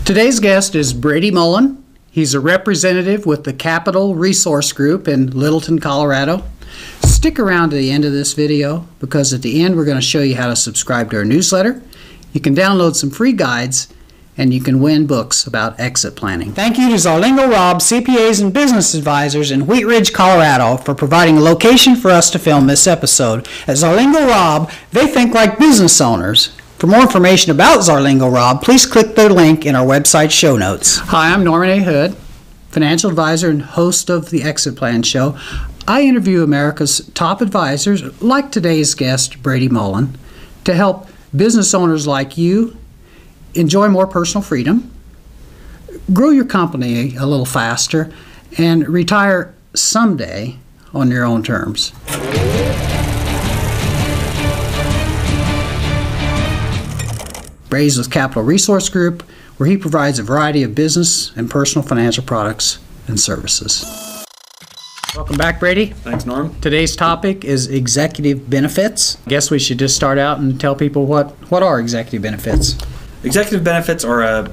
Today's guest is Brady Mullen. He's a representative with the Capital Resource Group in Littleton, Colorado. Stick around to the end of this video because at the end we're going to show you how to subscribe to our newsletter. You can download some free guides and you can win books about exit planning. Thank you to Zarlingo Robb CPAs and Business Advisors in Wheat Ridge, Colorado for providing a location for us to film this episode. At Zarlingo Robb, they think like business owners. For more information about Zarlingo Robb, please click the link in our website show notes. Hi, I'm Norman A. Hood, financial advisor and host of the Exit Plan Show. I interview America's top advisors, like today's guest, Brady Mullen, to help business owners like you enjoy more personal freedom, grow your company a little faster, and retire someday on your own terms. Brady's with Capital Resource Group, where he provides a variety of business and personal financial products and services. Welcome back, Brady. Thanks, Norm. Today's topic is executive benefits. I guess we should just start out and tell people what are executive benefits. Executive benefits are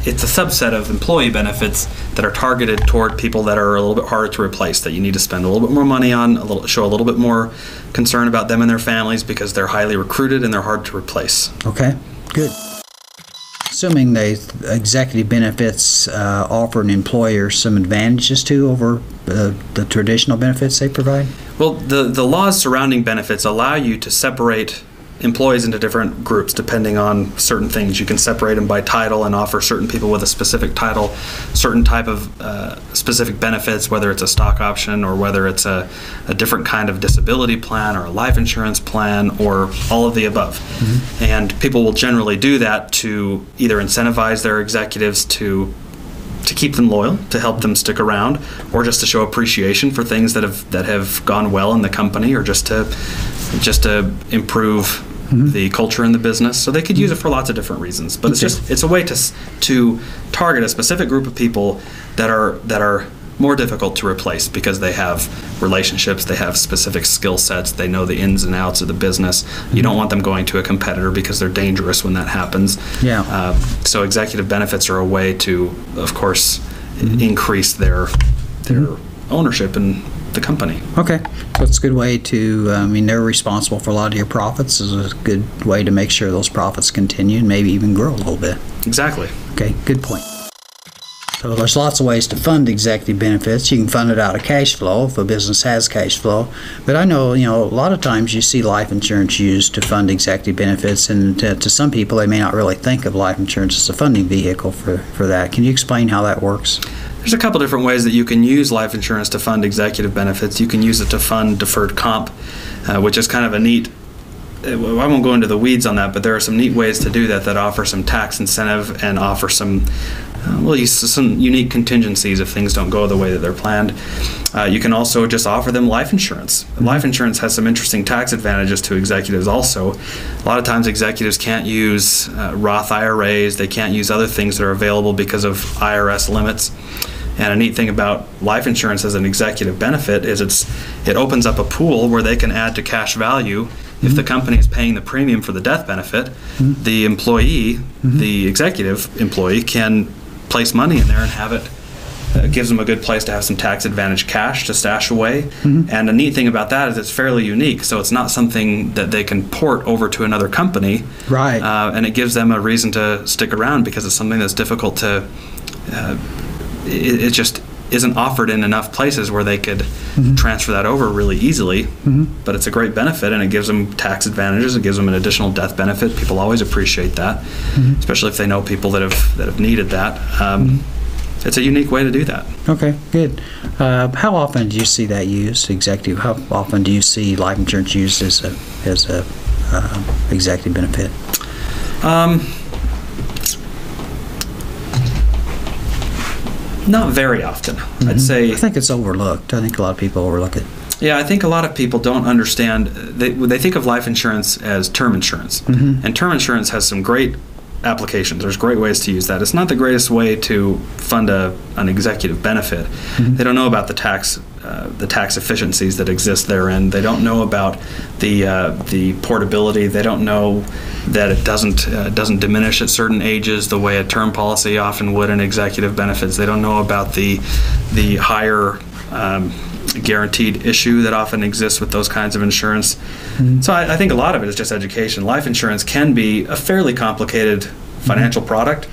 it's a subset of employee benefits that are targeted toward people that are a little bit harder to replace, that you need to spend a little bit more money on, show a little bit more concern about them and their families because they're highly recruited and they're hard to replace. Okay, good. Assuming the executive benefits offer an employer some advantages too over the traditional benefits they provide? Well, the laws surrounding benefits allow you to separate employees into different groups depending on certain things. You can separate them by title and offer certain people with a specific title certain type of specific benefits, whether it's a stock option or whether it's a different kind of disability plan or a life insurance plan or all of the above. Mm-hmm. And people will generally do that to either incentivize their executives to keep them loyal, to help them stick around, or just to show appreciation for things that have gone well in the company, or just to improve the culture in the business. So they could use it for lots of different reasons, but it's a way to target a specific group of people that are more difficult to replace because they have relationships, they have specific skill sets, they know the ins and outs of the business. You don't want them going to a competitor because they're dangerous when that happens. Yeah. So executive benefits are a way to, of course, increase their ownership in the company. Okay, so it's a good way to, they're responsible for a lot of your profits. Is a good way to make sure those profits continue and maybe even grow a little bit. Exactly. Okay, good point. So there's lots of ways to fund executive benefits. You can fund it out of cash flow if a business has cash flow. But I know, a lot of times you see life insurance used to fund executive benefits, and to some people they may not really think of life insurance as a funding vehicle for that. Can you explain how that works? There's a couple different ways that you can use life insurance to fund executive benefits. You can use it to fund deferred comp, which is kind of a neat, I won't go into the weeds on that, but there are some neat ways to do that offer some tax incentive and offer some unique contingencies if things don't go the way that they're planned. You can also just offer them life insurance. Life insurance has some interesting tax advantages to executives also. A lot of times executives can't use Roth IRAs, they can't use other things that are available because of IRS limits. And a neat thing about life insurance as an executive benefit is it opens up a pool where they can add to cash value. If the company is paying the premium for the death benefit, the employee, the executive employee, can place money in there and have it. Gives them a good place to have some tax advantage cash to stash away. And the neat thing about that is it's fairly unique, so it's not something that they can port over to another company. Right. And it gives them a reason to stick around because it's something that's difficult to, it just isn't offered in enough places where they could transfer that over really easily. But it's a great benefit and it gives them tax advantages, it gives them an additional death benefit. People always appreciate that, especially if they know people that have needed that. It's a unique way to do that. Okay, good. How often do you see that used, executive? How often do you see life insurance used as a executive benefit? Not very often. I'd say. I think it's overlooked. I think a lot of people overlook it. Yeah, I think a lot of people don't understand. They think of life insurance as term insurance, and term insurance has some great applications. There's great ways to use that. It's not the greatest way to fund an executive benefit. They don't know about the tax the tax efficiencies that exist therein. They don't know about the portability. They don't know that it doesn't diminish at certain ages the way a term policy often would in executive benefits. They don't know about the higher guaranteed issue that often exists with those kinds of insurance. Mm-hmm. So I think a lot of it is just education. Life insurance can be a fairly complicated financial product,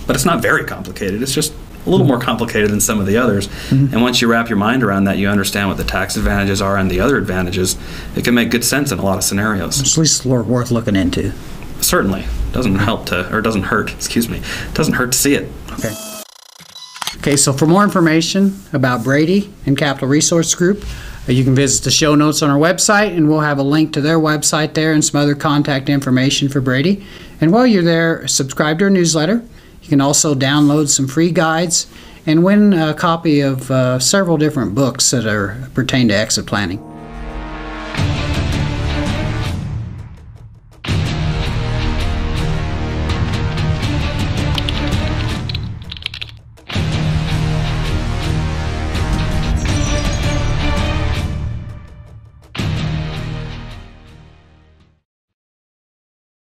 but it's not very complicated. It's just a little more complicated than some of the others. And once you wrap your mind around that, you understand what the tax advantages are and the other advantages, it can make good sense in a lot of scenarios. It's at least worth looking into. Certainly. Doesn't hurt, excuse me. It doesn't hurt to see it. Okay, so for more information about Brady and Capital Resource Group, you can visit the show notes on our website, and we'll have a link to their website there and some other contact information for Brady. And while you're there, subscribe to our newsletter. You can also download some free guides and win a copy of several different books that pertain to exit planning.